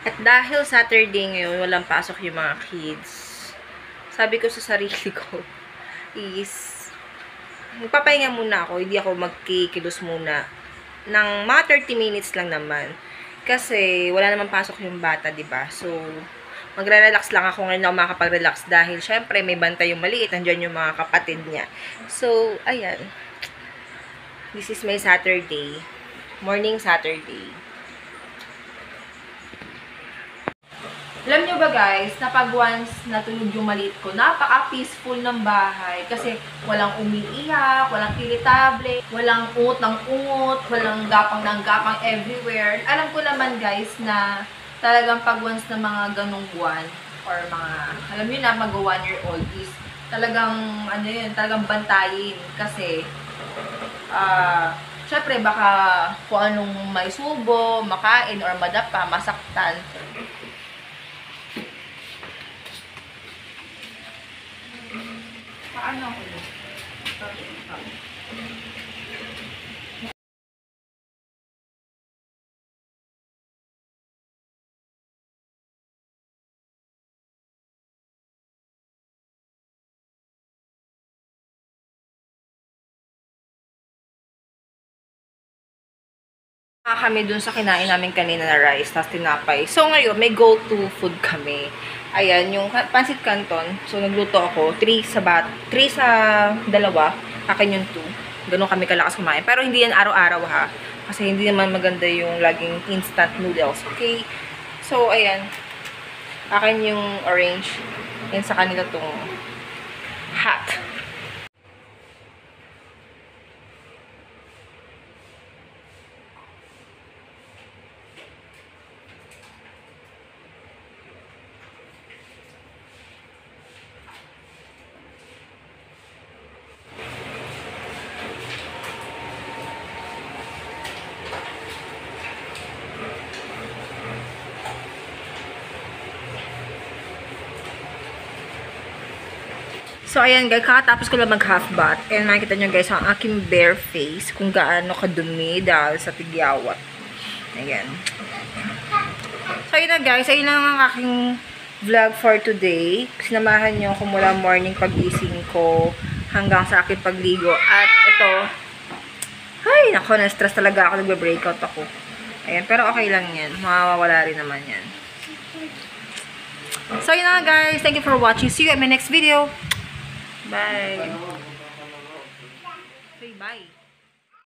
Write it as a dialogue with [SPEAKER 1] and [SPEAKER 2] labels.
[SPEAKER 1] At dahil Saturday ngayon, walang pasok yung mga kids, sabi ko sa sarili ko is, magpapahinga muna ako, hindi ako magkikilos muna. Ng mga 30 minutes lang naman. Kasi, wala naman pasok yung bata, diba? So, magre-relax lang ako ngayon ako makakapag-relax dahil, syempre, may bantay yung maliit, nandiyan yung mga kapatid niya. So, ayan. This is my Saturday. Morning Saturday. Alam nyo ba guys, na pag once natulog yung maliit ko, napaka-peaceful ng bahay. Kasi walang umiiyak, walang irritable, walang ungot ng ungot, walang gapang ng gapang everywhere. Alam ko naman guys na talagang pag once na mga ganong buwan, or mga, alam nyo na, mag 1 year old is talagang, ano yun, talagang bantayin. Kasi, syempre baka kung anong may subo, makain, or madapa, masaktan. Paano ako? Kami dun sa kinain namin kanina na rice, tapos tinapay. So, ngayon, may go-to food kami. Ayan, yung pancit canton. So, nagluto ako. 3 sa 2. Akin yung 2. Ganun kami kalakas kumain. Pero hindi yan araw-araw ha. Kasi hindi naman maganda yung laging instant noodles. Okay? So, ayan. Akin yung orange. Yan sa kanila tong hot. So, ayan guys, kakatapos ko lang mag-half bath. And makikita nyo guys, ang aking bare face, kung gaano kadumi dahil sa tigyawat. Ayan. So, ayun na guys, ayun lang ang aking vlog for today. Sinamahan nyo ako mula morning pag-gising ko hanggang sa aking pagligo. At ito, ay, nako, na-stress talaga ako, nagbe-breakout ako. Ayan, pero okay lang yan. Mawawala rin naman yan. So, yun na guys. Thank you for watching. See you in my next video. Bye.